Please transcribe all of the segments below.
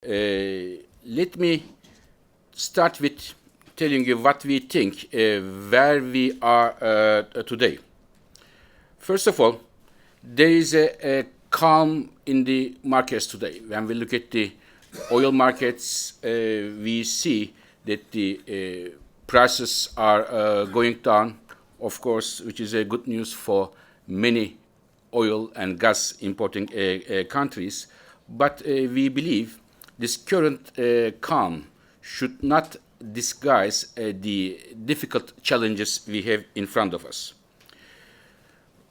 Let me start with telling you what we think, where we are today. First of all, there is a calm in the markets today. When we look at the oil markets, we see that the prices are going down, of course, which is a good news for many oil and gas importing countries. But we believe this current calm should not disguise the difficult challenges we have in front of us.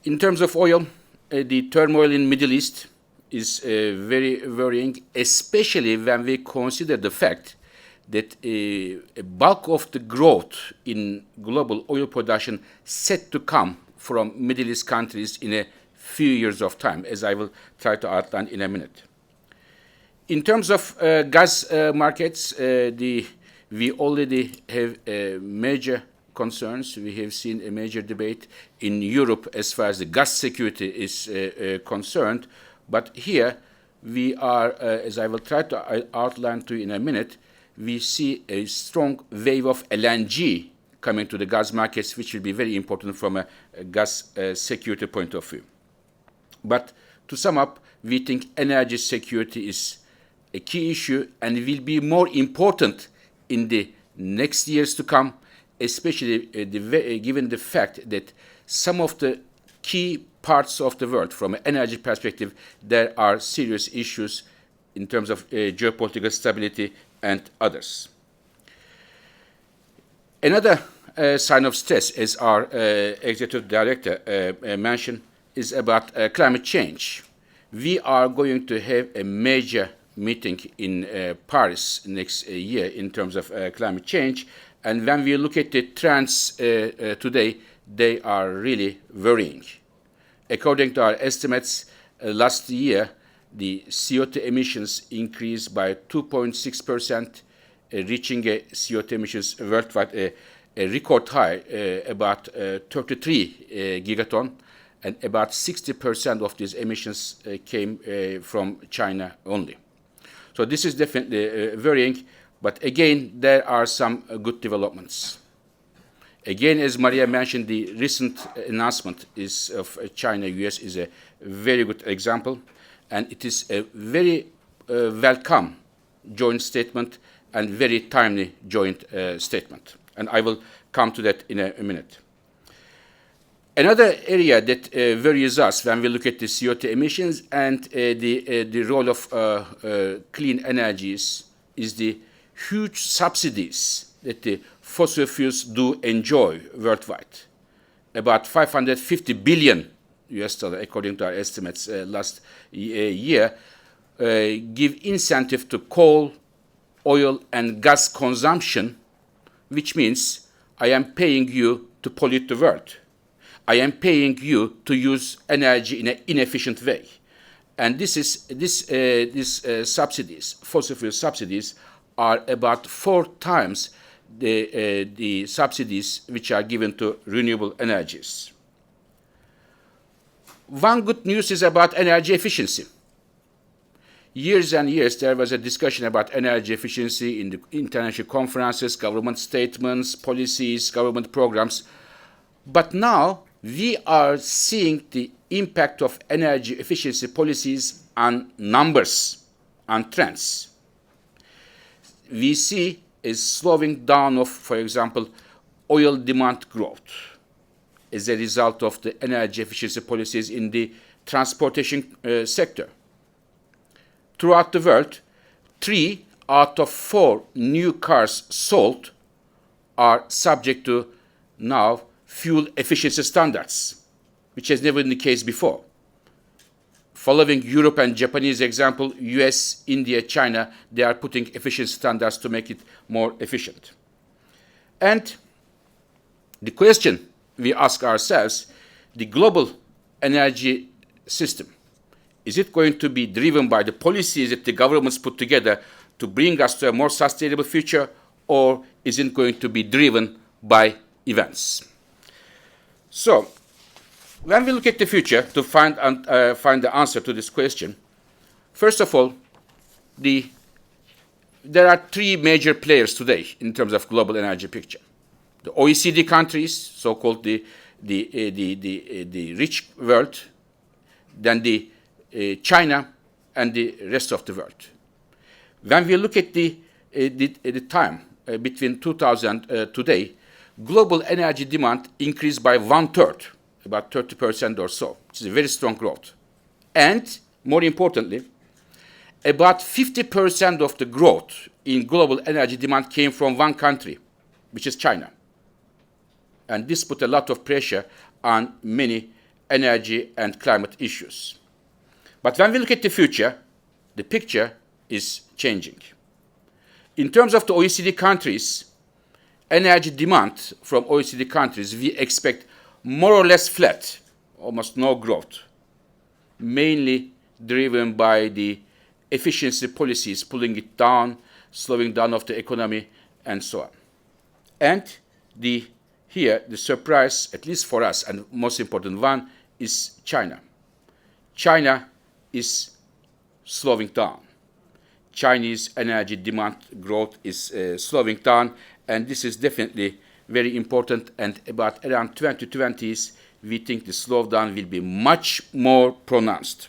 In terms of oil, the turmoil in Middle East is very worrying, especially when we consider the fact that a bulk of the growth in global oil production set to come from Middle East countries in a few years of time, as I will try to outline in a minute. In terms of gas markets, we already have major concerns. We have seen a major debate in Europe as far as the gas security is concerned. But here we are, as I will try to outline to you in a minute, we see a strong wave of LNG coming to the gas markets, which will be very important from a gas security point of view. But to sum up, we think energy security is a key issue and will be more important in the next years to come, especially given the fact that some of the key parts of the world, from an energy perspective, there are serious issues in terms of geopolitical stability and others. Another sign of stress, as our executive director mentioned, is about climate change. We are going to have a major meeting in Paris next year in terms of climate change. And when we look at the trends today, they are really worrying. According to our estimates, last year, the CO2 emissions increased by 2.6%, reaching a CO2 emissions worldwide a record high, about 33 gigaton, and about 60% of these emissions came from China only. So this is definitely worrying, but again, there are some good developments. Again, as Maria mentioned, the recent announcement of China-US is a very good example, and it is a very welcome joint statement and very timely joint statement. And I will come to that in a minute. Another area that worries us when we look at the CO2 emissions and the role of clean energies is the huge subsidies that the fossil fuels do enjoy worldwide. About 550 billion US dollar, according to our estimates last year, give incentive to coal, oil, and gas consumption, which means I am paying you to pollute the world. I am paying you to use energy in an inefficient way. And these subsidies, fossil fuel subsidies, are about 4 times the subsidies which are given to renewable energies. One good news is about energy efficiency. Years and years there was a discussion about energy efficiency in the international conferences, government statements, policies, government programs. But now we are seeing the impact of energy efficiency policies on numbers, on trends. We see a slowing down of, for example, oil demand growth as a result of the energy efficiency policies in the transportation sector. Throughout the world, 3 out of 4 new cars sold are subject to now fuel efficiency standards, which has never been the case before. Following Europe and Japanese example, US, India, China, they are putting efficiency standards to make it more efficient. And the question we ask ourselves, the global energy system, is it going to be driven by the policies that the governments put together to bring us to a more sustainable future, or is it going to be driven by events? So, when we look at the future to find the answer to this question, first of all, the there are three major players today in terms of global energy picture. The OECD countries, so-called the rich world, then the China, and the rest of the world. When we look at the time between 2000 today, global energy demand increased by 1/3, about 30% or so, which is a very strong growth. And more importantly, about 50% of the growth in global energy demand came from one country, which is China. And this put a lot of pressure on many energy and climate issues. But when we look at the future, the picture is changing. In terms of the OECD countries, energy demand from OECD countries, we expect more or less flat, almost no growth, mainly driven by the efficiency policies, pulling it down, slowing down of the economy, and so on. And here, the surprise, at least for us, and most important one, is China. China is slowing down. Chinese energy demand growth is slowing down, and this is definitely very important. And about around 2020s, we think the slowdown will be much more pronounced.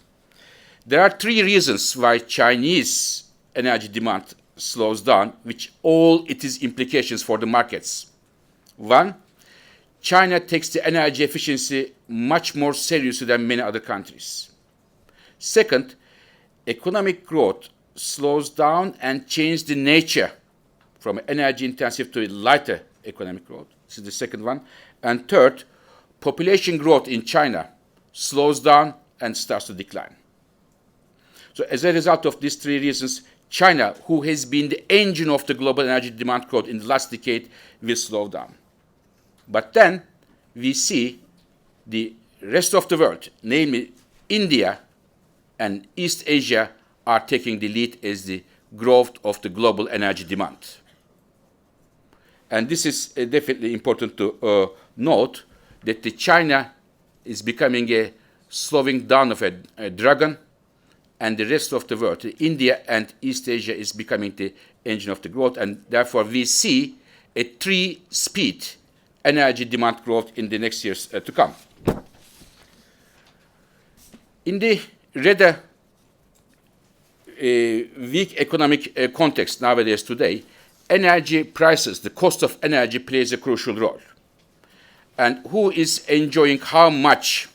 There are three reasons why Chinese energy demand slows down, which all it is implications for the markets. One, China takes the energy efficiency much more seriously than many other countries. Second, economic growth slows down and changes the nature from energy intensive to lighter economic growth. This is the second one. And third, population growth in China slows down and starts to decline. So as a result of these three reasons, China, who has been the engine of the global energy demand growth in the last decade, will slow down. But then we see the rest of the world, namely India and East Asia, are taking the lead as the growth of the global energy demand. And this is definitely important to note that China is becoming a slowing down of a dragon, and the rest of the world, India and East Asia, is becoming the engine of the growth, and therefore we see a 3-speed energy demand growth in the next years to come. In the rather weak economic context nowadays today, energy prices, the cost of energy, plays a crucial role. And who is enjoying how much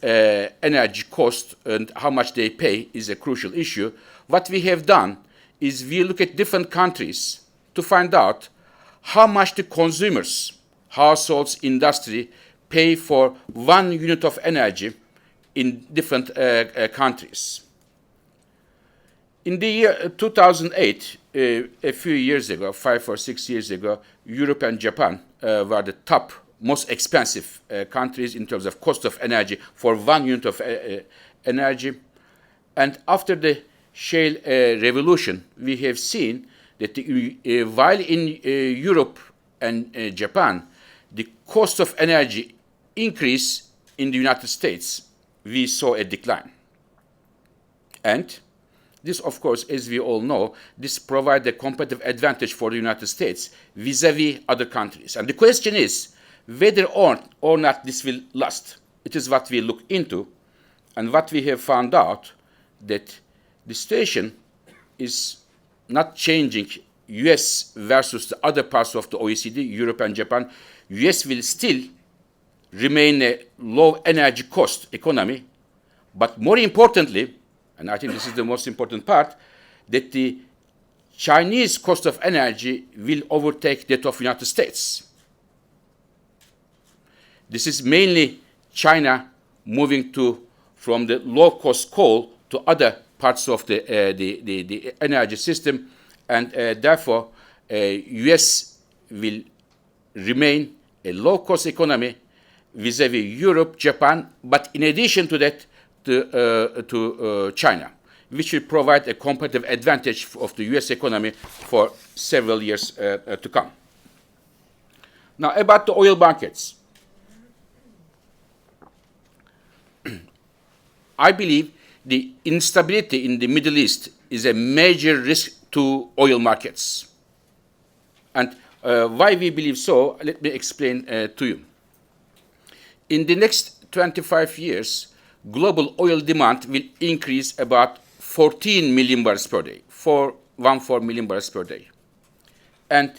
energy cost and how much they pay is a crucial issue. What we have done is we look at different countries to find out how much the consumers, households, industry pay for 1 unit of energy in different countries. In the year 2008, a few years ago, 5 or 6 years ago, Europe and Japan were the top, most expensive countries in terms of cost of energy for 1 unit of energy. And after the shale revolution, we have seen that while in Europe and Japan, the cost of energy increased, in the United States, we saw a decline. And this, of course, as we all know, this provides a competitive advantage for the United States vis-a-vis other countries. And the question is whether or not this will last. It is what we look into, and what we have found out, that the situation is not changing US versus the other parts of the OECD, Europe and Japan. US will still remain a low energy cost economy, but more importantly, and I think this is the most important part, that the Chinese cost of energy will overtake that of the United States. This is mainly China moving from the low-cost coal to other parts of the energy system, and therefore US will remain a low-cost economy vis-a-vis Europe, Japan, but in addition to that, to China, which will provide a competitive advantage of the US economy for several years to come. Now, about the oil markets. I believe the instability in the Middle East is a major risk to oil markets. And why we believe so, let me explain to you. In the next 25 years, global oil demand will increase about 14 million barrels per day, 414 million barrels per day. And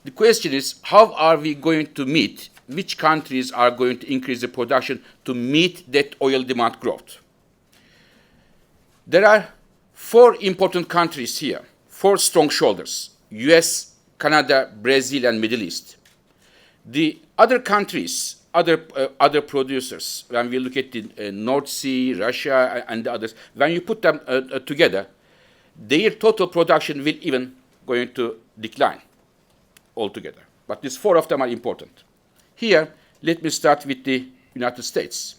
the question is, how are we going to meet, which countries are going to increase the production to meet that oil demand growth? There are 4 important countries here, 4 strong shoulders: US, Canada, Brazil, and Middle East. The other countries, other producers, when we look at the North Sea, Russia, and the others, when you put them together, their total production will even going to decline altogether. But these 4 of them are important. Here, let me start with the United States.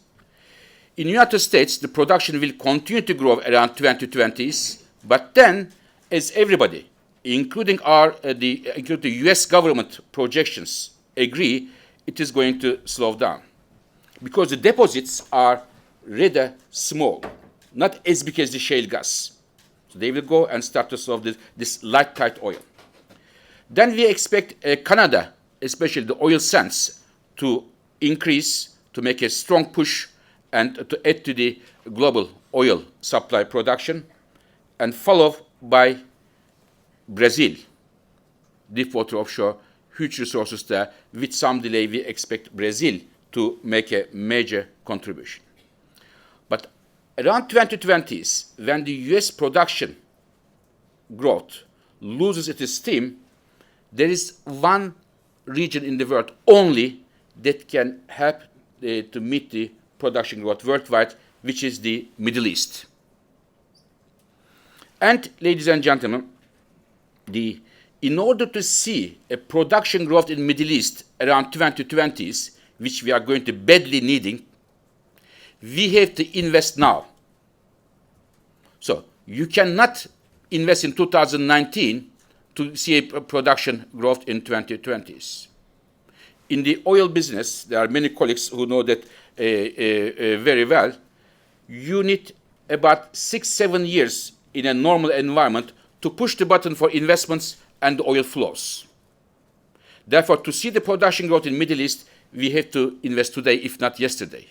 In the United States, the production will continue to grow around 2020s, but then, as everybody, including the US government projections, agree, it is going to slow down. Because the deposits are rather small, not as big as the shale gas. So they will go and start to solve this light tight oil. Then we expect Canada, especially the oil sands, to increase, to make a strong push and to add to the global oil supply production, and followed by Brazil, deepwater offshore, huge resources there. With some delay, we expect Brazil to make a major contribution. But around 2020s, when the US production growth loses its steam, there is one region in the world only that can help to meet the production growth worldwide, which is the Middle East. And, ladies and gentlemen, in order to see a production growth in Middle East around 2020s, which we are going to badly needing, we have to invest now. So you cannot invest in 2019 to see a production growth in 2020s. In the oil business, there are many colleagues who know that very well. You need about 6-7 years in a normal environment to push the button for investments and the oil flows. Therefore, to see the production growth in Middle East, we have to invest today, if not yesterday.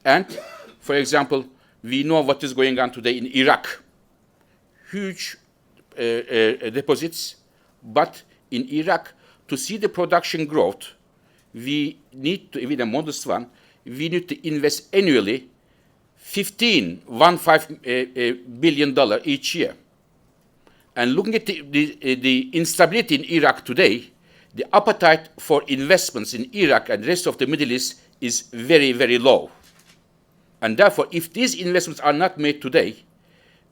And, for example, we know what is going on today in Iraq. Huge deposits, but in Iraq, to see the production growth, we need to, even a modest one, we need to invest annually $15 billion each year. And looking at the instability in Iraq today, the appetite for investments in Iraq and the rest of the Middle East is very, very low. And therefore, if these investments are not made today,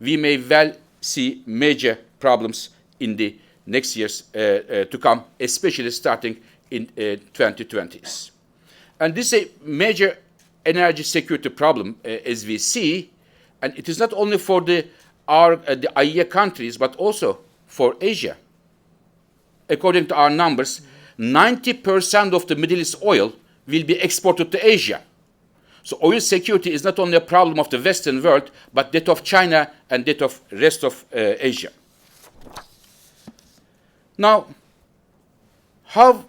we may well see major problems in the next years to come, especially starting in 2020s. And this is a major energy security problem, as we see, and it is not only for the IEA countries, but also for Asia. According to our numbers, 90% of the Middle East oil will be exported to Asia. So oil security is not only a problem of the Western world, but that of China and that of the rest of Asia. Now, how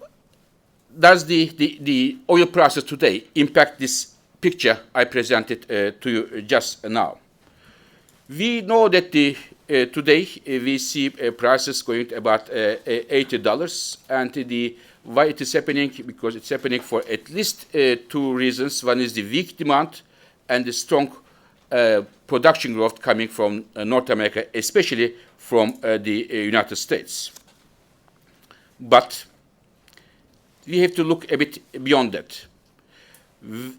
does the oil prices today impact this picture I presented to you just now? We know that today we see prices going to about $80, and why it is happening? Because it's happening for at least 2 reasons. One is the weak demand and the strong production growth coming from North America, especially from the United States. But we have to look a bit beyond that.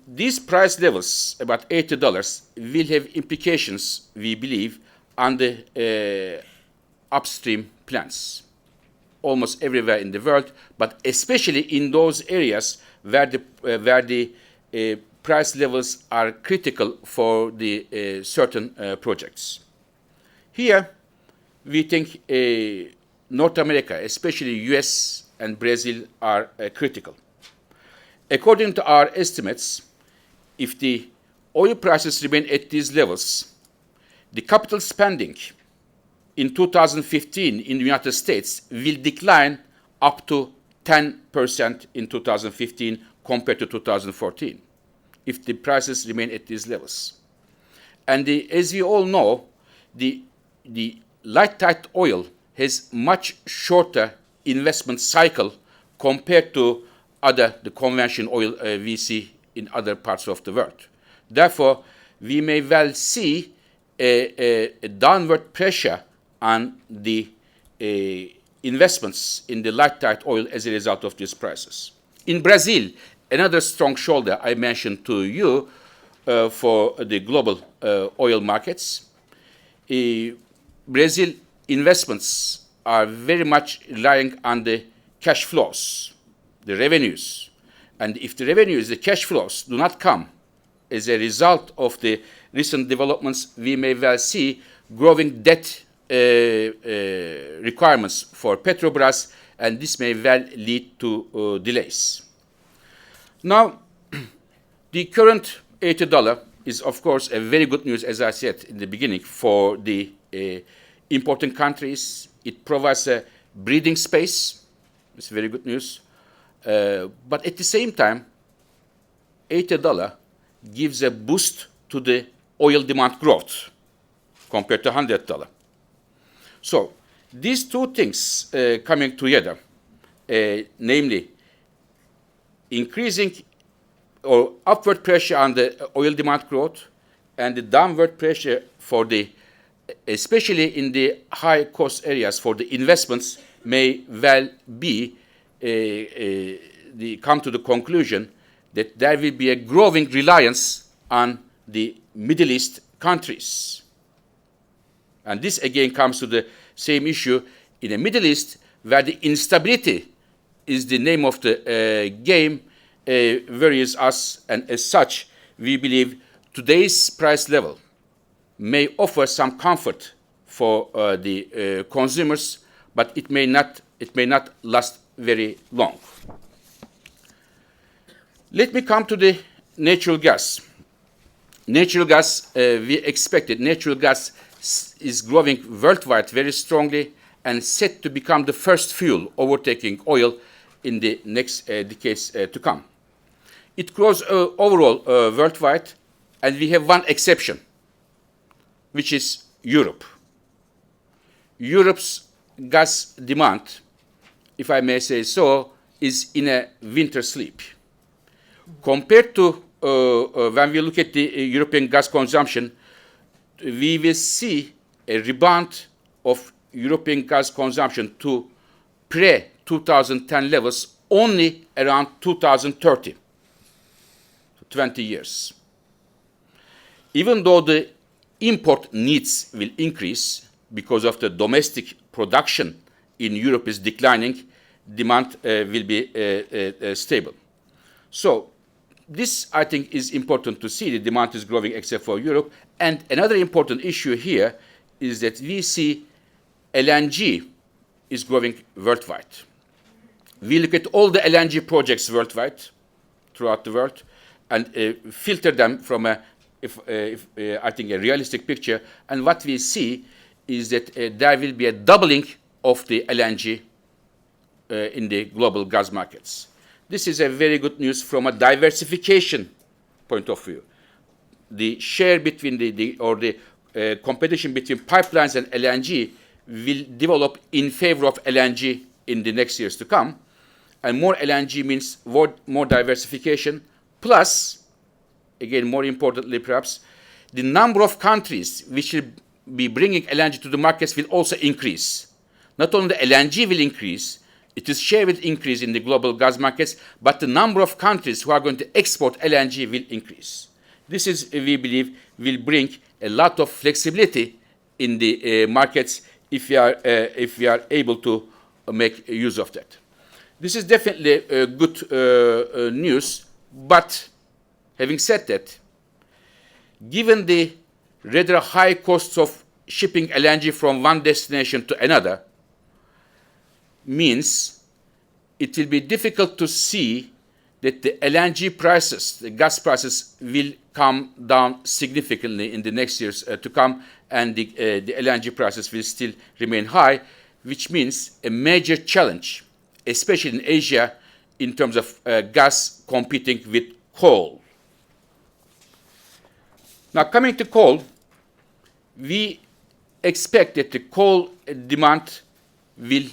These price levels, about $80, will have implications, we believe, on the upstream plants, almost everywhere in the world, but especially in those areas where the price levels are critical for the certain projects. Here, we think North America, especially US and Brazil, are critical. According to our estimates, if the oil prices remain at these levels, the capital spending in 2015 in the United States will decline up to 10% in 2015 compared to 2014 if the prices remain at these levels. And as we all know, the light tight oil has much shorter investment cycle compared to the conventional oil we see in other parts of the world. Therefore, we may well see a downward pressure on the investments in the light tight oil as a result of these prices. In Brazil, another strong shoulder I mentioned to you for the global oil markets, Brazil investments are very much relying on the cash flows, the revenues. And if the revenues, the cash flows, do not come as a result of the recent developments, we may well see growing debt requirements for Petrobras, and this may well lead to delays. Now, the current $80 is, of course, a very good news, as I said in the beginning, for the importing countries. It provides a breathing space. It's very good news. But at the same time, $80 gives a boost to the oil demand growth compared to $100. So these two things coming together, namely increasing or upward pressure on the oil demand growth and the downward pressure for the, especially in the high cost areas for the investments, may well be come to the conclusion that there will be a growing reliance on the Middle East countries. And this again comes to the same issue in the Middle East, where the instability is the name of the game, worries us, and as such, we believe today's price level may offer some comfort for the consumers, but it may not last very long. Let me come to the natural gas. Natural gas, we expected natural gas is growing worldwide very strongly and set to become the first fuel overtaking oil in the next decades to come. It grows overall worldwide, and we have one exception, which is Europe. Europe's gas demand, if I may say so, is in a winter sleep. Compared to when we look at the European gas consumption, we will see a rebound of European gas consumption to pre-2010 levels only around 2030, 20 years. Even though the import needs will increase because of the domestic production in Europe is declining, demand will be stable. So this, I think, is important to see. The demand is growing except for Europe. And another important issue here is that we see LNG is growing worldwide. We look at all the LNG projects worldwide, throughout the world, and filter them from I think, a realistic picture. And what we see is that there will be a doubling of the LNG in the global gas markets. This is a very good news from a diversification point of view. The share between the competition between pipelines and LNG will develop in favor of LNG in the next years to come. And more LNG means more diversification, plus, again, more importantly perhaps, the number of countries which will be bringing LNG to the markets will also increase. Not only the LNG will increase, its share will increase in the global gas markets, but the number of countries who are going to export LNG will increase. This is, we believe, will bring a lot of flexibility in the markets if we are able to make use of that. This is definitely good news, but having said that, given the rather high costs of shipping LNG from one destination to another, means it will be difficult to see that the LNG prices, the gas prices, will come down significantly in the next years to come, and the LNG prices will still remain high, which means a major challenge, especially in Asia, in terms of gas competing with coal. Now, coming to coal, we expect that the coal demand will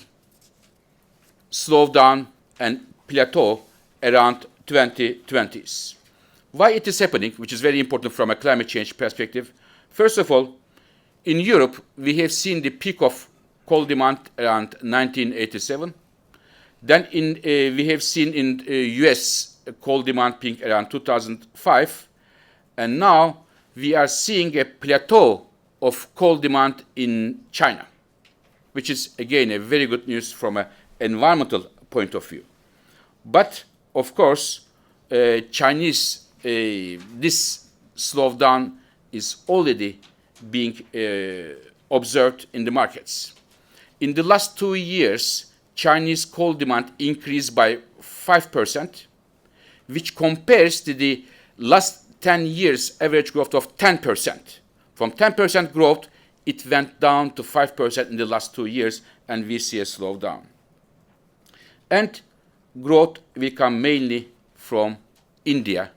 slow down and plateau around 2020s. Why it is happening, which is very important from a climate change perspective. First of all, in Europe, we have seen the peak of coal demand around 1987. Then we have seen in US coal demand peak around 2005. And now we are seeing a plateau of coal demand in China, which is, again, a very good news from an environmental point of view. But, of course, this slowdown is already being observed in the markets. In the last 2 years, Chinese coal demand increased by 5%, which compares to the last 10 years average growth of 10%. From 10% growth, it went down to 5% in the last 2 years, and we see a slowdown. And growth will come mainly from India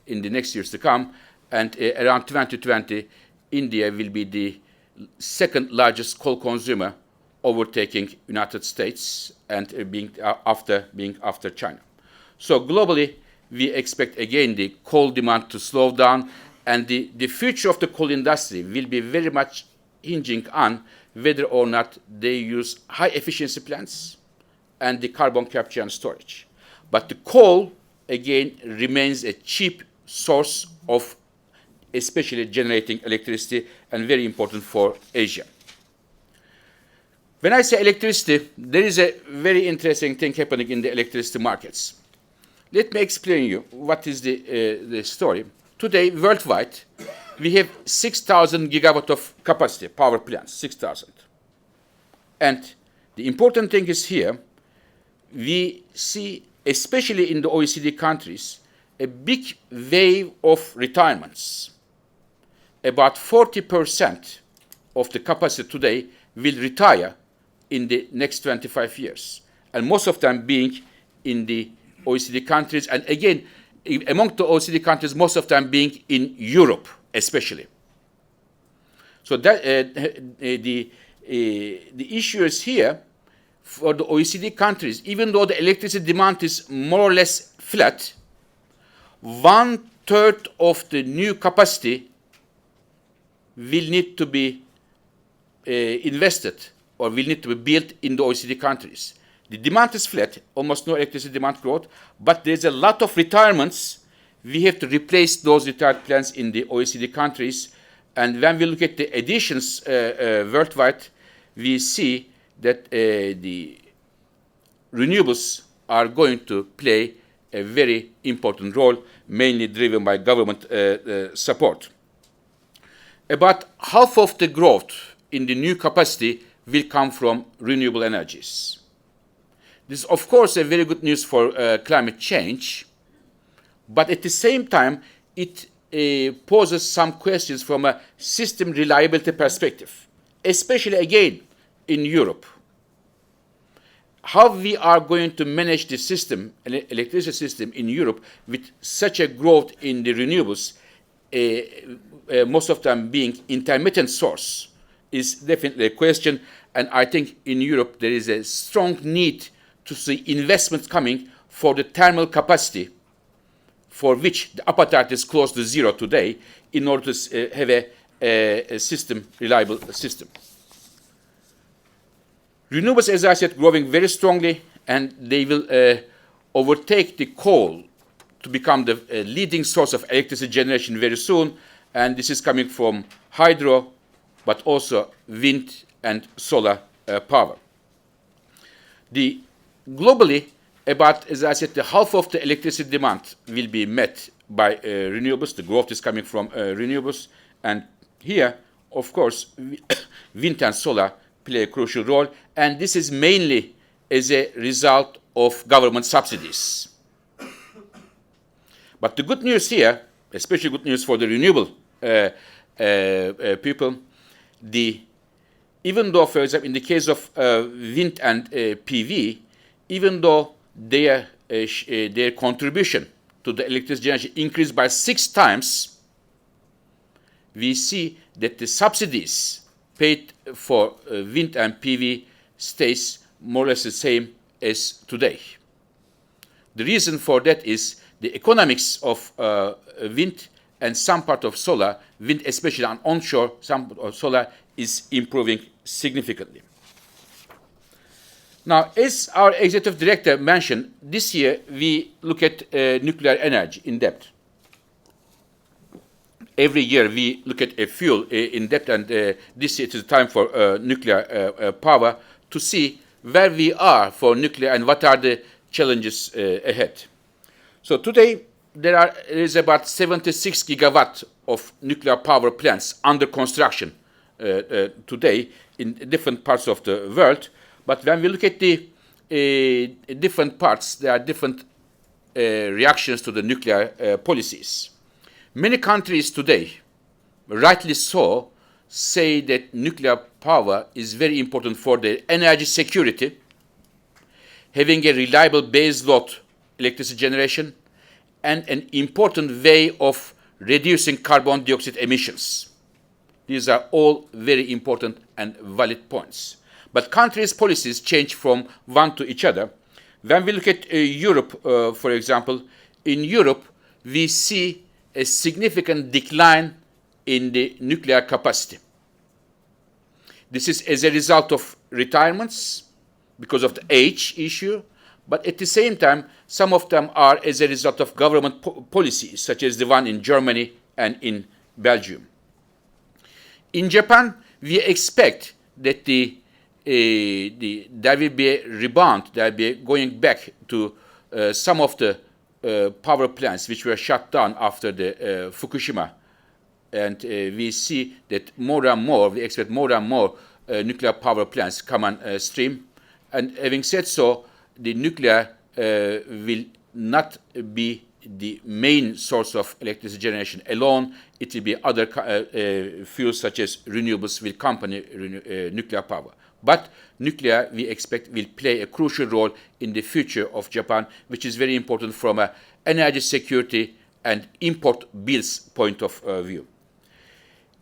in the next years to come, and around 2020, India will be the second largest coal consumer, overtaking United States and being after China. So globally, we expect again the coal demand to slow down, and the future of the coal industry will be very much hinging on whether or not they use high efficiency plants and the carbon capture and storage. But the coal, again, remains a cheap source of especially generating electricity, and very important for Asia. When I say electricity, there is a very interesting thing happening in the electricity markets. Let me explain you what is the story. Today, worldwide, we have 6,000 gigawatt of capacity, power plants, 6,000. And the important thing is here, we see, especially in the OECD countries, a big wave of retirements. About 40% of the capacity today will retire in the next 25 years, and most of them being in the OECD countries, and again, among the OECD countries, most of them being in Europe, especially. So that the issue is here for the OECD countries. Even though the electricity demand is more or less flat, 1/3 of the new capacity will need to be invested or will need to be built in the OECD countries. The demand is flat, almost no electricity demand growth, but there's a lot of retirements. We have to replace those retired plants in the OECD countries. And when we look at the additions worldwide, we see that the renewables are going to play a very important role, mainly driven by government support. About half of the growth in the new capacity will come from renewable energies. This is, of course, a very good news for climate change, but at the same time, it poses some questions from a system reliability perspective, especially, again, in Europe. How we are going to manage the system, electricity system in Europe with such a growth in the renewables, most of them being intermittent source, is definitely a question. And I think in Europe there is a strong need to see investments coming for the thermal capacity, for which the appetite is close to zero today, in order to have a system, reliable system. Renewables, as I said, growing very strongly, and they will overtake the coal to become the leading source of electricity generation very soon. And this is coming from hydro, but also wind and solar power. Globally, about, as I said, the half of the electricity demand will be met by renewables. The growth is coming from renewables. And here, of course, wind and solar play a crucial role. And this is mainly as a result of government subsidies. But the good news here, especially good news for the renewable people. Even though, for example, in the case of wind and PV, even though their contribution to the electricity generation increased by 6 times, we see that the subsidies paid for wind and PV stays more or less the same as today. The reason for that is the economics of wind and some part of solar, wind especially on onshore, some of solar is improving significantly. Now, as our executive director mentioned, this year we look at nuclear energy in depth. Every year we look at a fuel in depth, and this year it is time for nuclear power to see where we are for nuclear and what are the challenges ahead. So today there is about 76 gigawatt of nuclear power plants under construction today in different parts of the world. But when we look at the different parts, there are different reactions to the nuclear policies. Many countries today, rightly so, say that nuclear power is very important for their energy security, having a reliable baseload electricity generation, and an important way of reducing carbon dioxide emissions. These are all very important and valid points. But countries' policies change from one to each other. When we look at Europe, for example, in Europe, we see a significant decline in the nuclear capacity. This is as a result of retirements because of the age issue, but at the same time, some of them are as a result of government policies, such as the one in Germany and in Belgium. In Japan, we expect that there will be a rebound, there will be going back to some of the power plants which were shut down after the Fukushima. And we see that more and more, we expect more and more nuclear power plants come on stream. And having said so, the nuclear will not be the main source of electricity generation alone. It will be other fuels such as renewables will accompany nuclear power. But nuclear, we expect, will play a crucial role in the future of Japan, which is very important from an energy security and import bills point of view.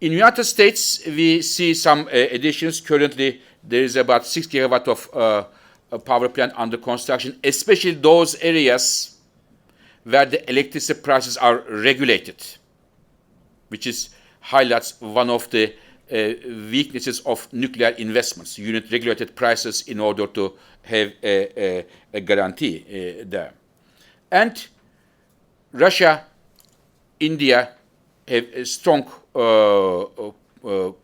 In the United States, we see some additions. Currently, there is about 6 gigawatt of power plant under construction, especially those areas where the electricity prices are regulated, which highlights one of the weaknesses of nuclear investments. You need regulated prices in order to have a guarantee there. And Russia, India have a strong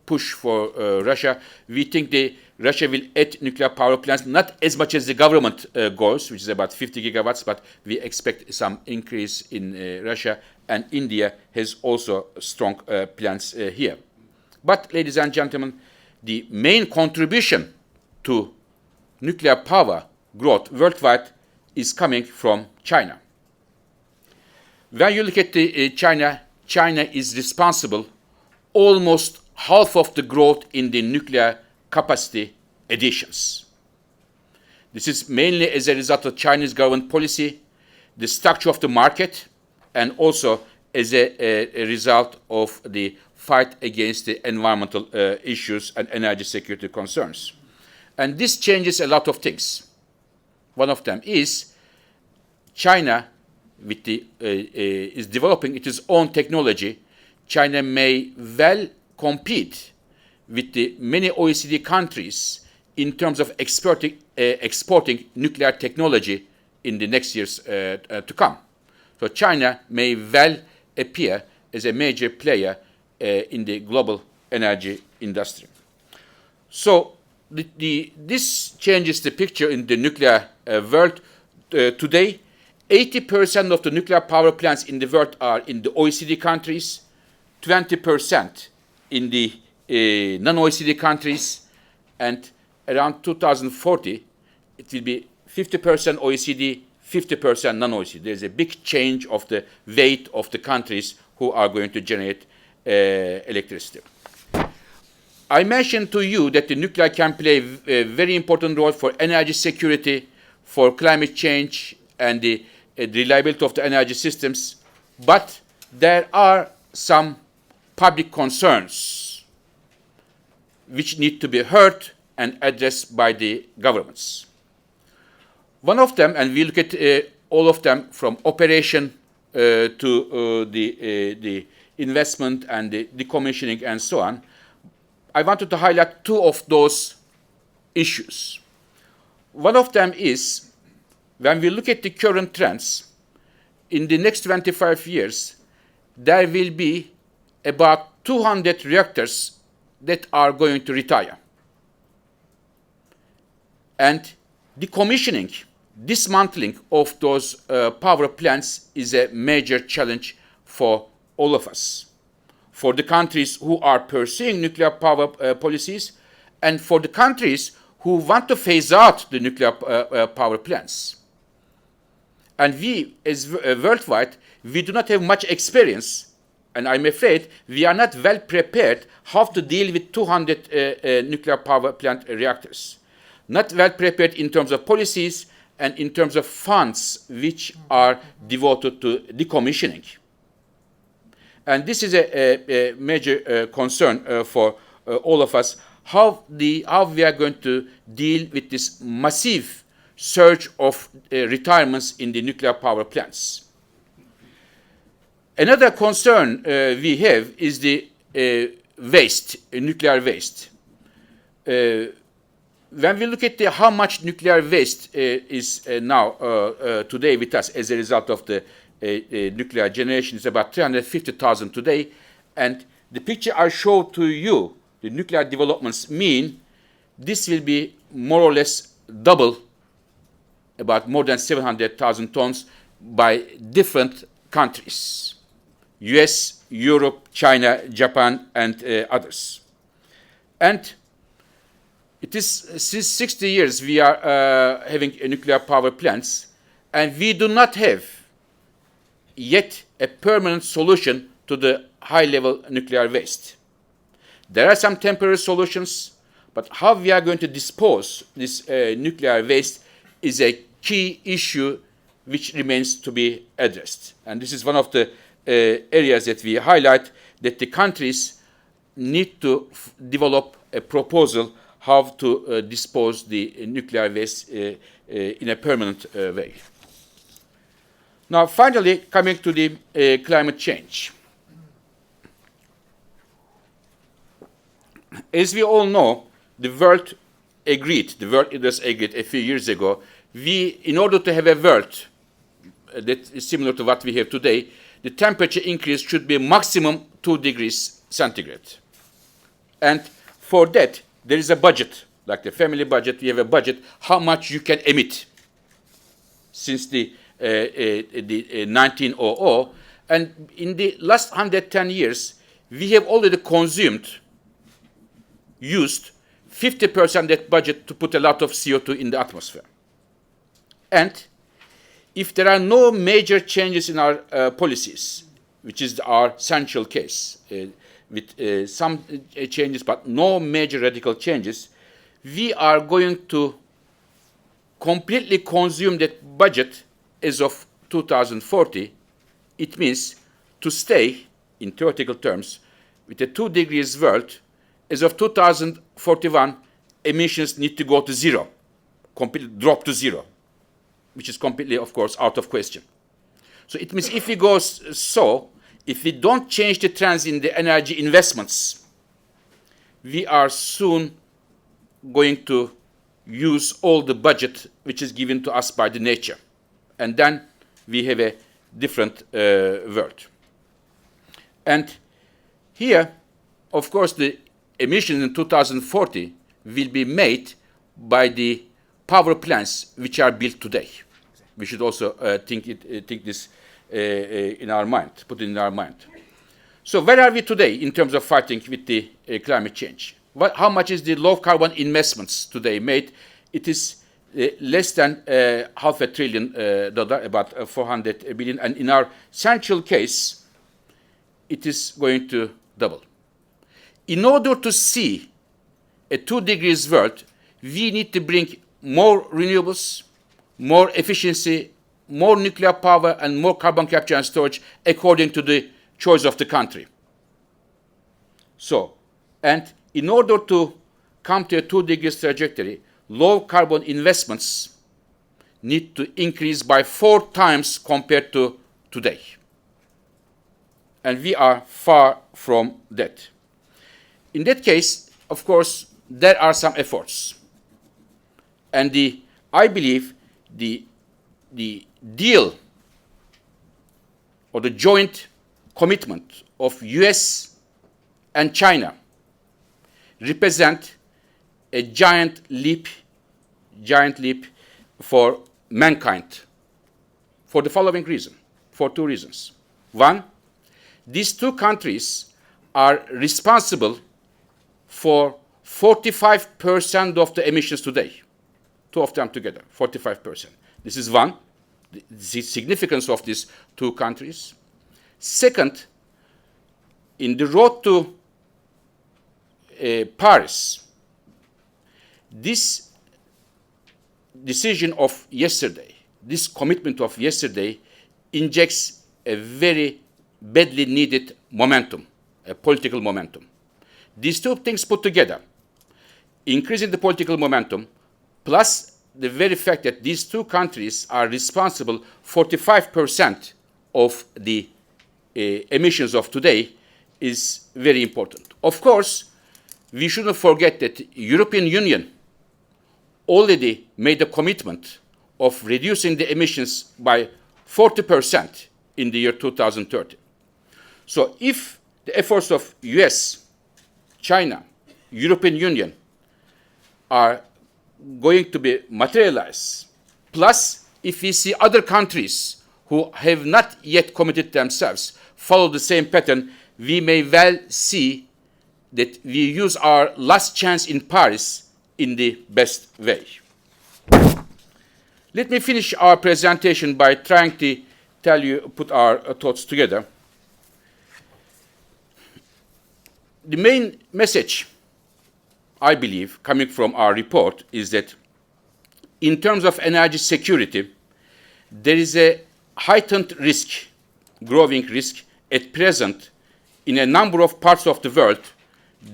push for Russia. We think Russia will add nuclear power plants, not as much as the government goals, which is about 50 gigawatts, but we expect some increase in Russia, and India has also strong plans here. But, ladies and gentlemen, the main contribution to nuclear power growth worldwide is coming from China. When you look at China, China is responsible almost half of the growth in the nuclear capacity additions. This is mainly as a result of Chinese government policy, the structure of the market, and also as a result of the fight against the environmental issues and energy security concerns. And this changes a lot of things. One of them is China is developing its own technology. China may well compete with the many OECD countries in terms of exporting nuclear technology in the next years to come. So China may well appear as a major player in the global energy industry. So this changes the picture in the nuclear world. Today, 80% of the nuclear power plants in the world are in the OECD countries, 20% in the non-OECD countries, and around 2040, it will be 50% OECD, 50% non-OECD. There's a big change of the weight of the countries who are going to generate electricity. I mentioned to you that the nuclear can play a very important role for energy security, for climate change, and the reliability of the energy systems, but there are some public concerns which need to be heard and addressed by the governments. One of them, and we look at all of them from operation to the investment and the decommissioning and so on, I wanted to highlight two of those issues. One of them is, when we look at the current trends, in the next 25 years, there will be about 200 reactors that are going to retire. And decommissioning, dismantling of those power plants is a major challenge for all of us, for the countries who are pursuing nuclear power policies, and for the countries who want to phase out the nuclear power plants. And we, as worldwide, we do not have much experience, and I'm afraid we are not well prepared how to deal with 200 nuclear power plant reactors. Not well prepared in terms of policies and in terms of funds which are devoted to decommissioning. And this is a major concern for all of us, how we are going to deal with this massive surge of retirements in the nuclear power plants. Another concern we have is the waste, nuclear waste. When we look at how much nuclear waste is now today with us as a result of the nuclear generation, is about 350,000 today. And the picture I showed to you, the nuclear developments mean this will be more or less double, about more than 700,000 tons by different countries: US, Europe, China, Japan, and others. And it is since 60 years we are having nuclear power plants, and we do not have yet a permanent solution to the high-level nuclear waste. There are some temporary solutions, but how we are going to dispose this nuclear waste is a key issue which remains to be addressed. And this is one of the areas that we highlight, that the countries need to develop a proposal how to dispose the nuclear waste in a permanent way. Now, finally, coming to the climate change. As we all know, the world leaders agreed a few years ago, in order to have a world that is similar to what we have today, the temperature increase should be maximum 2 degrees centigrade. And for that, there is a budget, like the family budget. We have a budget, how much you can emit since the 1900. And in the last 110 years, we have already used 50% of that budget to put a lot of CO2 in the atmosphere. And if there are no major changes in our policies, which is our central case, with some changes but no major radical changes, we are going to completely consume that budget as of 2040. It means to stay, in theoretical terms, with a 2 degrees world. As of 2041, emissions need to go to zero, completely drop to zero, which is completely, of course, out of question. So it means if we go if we don't change the trends in the energy investments, we are soon going to use all the budget which is given to us by the nature. And then we have a different world. And here, of course, the emissions in 2040 will be made by the power plants which are built today. We should also think this in our mind, put it in our mind. So where are we today in terms of fighting with the climate change? How much is the low carbon investments today made? It is less than half a trillion dollar, about 400 billion, and in our central case, it is going to double. In order to see a 2 degrees world, we need to bring more renewables, more efficiency, more nuclear power, and more carbon capture and storage according to the choice of the country. So, and in order to come to a 2 degrees trajectory, low carbon investments need to increase by 4 times compared to today. And we are far from that. In that case, of course, there are some efforts. And I believe the deal or the joint commitment of US and China represent a giant leap for mankind for the following reason, for 2 reasons. One, these 2 countries are responsible for 45% of the emissions today. 2 of them together, 45%. This is one, the significance of these 2 countries. Second, in the road to Paris, this decision of yesterday, this commitment of yesterday, injects a very badly needed momentum, a political momentum. These 2 things put together, increasing the political momentum, plus the very fact that these 2 countries are responsible for 45% of the emissions of today, is very important. Of course, we shouldn't forget that the European Union already made a commitment of reducing the emissions by 40% in the year 2030. So if the efforts of US, China, European Union are going to be materialized, plus if we see other countries who have not yet committed themselves follow the same pattern, we may well see that we use our last chance in Paris in the best way. Let me finish our presentation by trying to put our thoughts together. The main message, I believe, coming from our report is that in terms of energy security, there is a heightened risk, growing risk at present in a number of parts of the world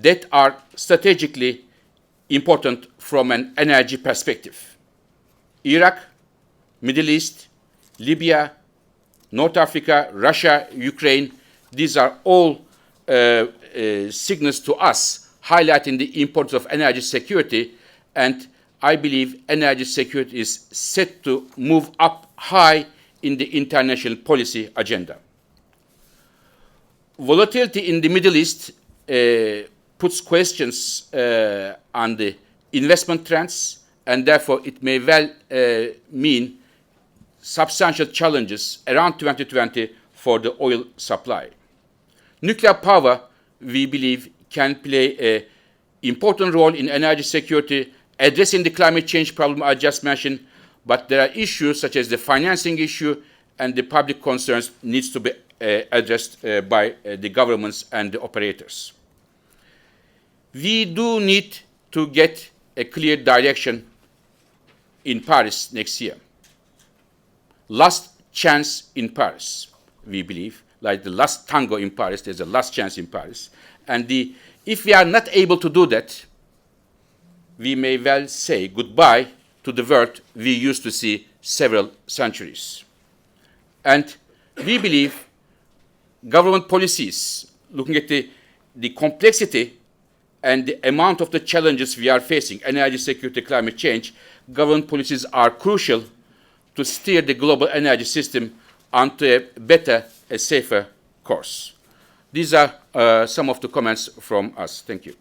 that are strategically important from an energy perspective. Iraq, Middle East, Libya, North Africa, Russia, Ukraine, these are all signals to us highlighting the importance of energy security, and I believe energy security is set to move up high in the international policy agenda. Volatility in the Middle East puts questions on the investment trends, and therefore it may well mean substantial challenges around 2020 for the oil supply. Nuclear power, we believe, can play an important role in energy security, addressing the climate change problem I just mentioned, but there are issues such as the financing issue and the public concerns needs to be addressed by the governments and the operators. We do need to get a clear direction in Paris next year. Last chance in Paris, we believe, like the last tango in Paris, there's a last chance in Paris. And if we are not able to do that, we may well say goodbye to the world we used to see several centuries. And we believe government policies, looking at the complexity and the amount of the challenges we are facing, energy security, climate change, government policies are crucial to steer the global energy system onto a better, a safer course. These are some of the comments from us. Thank you.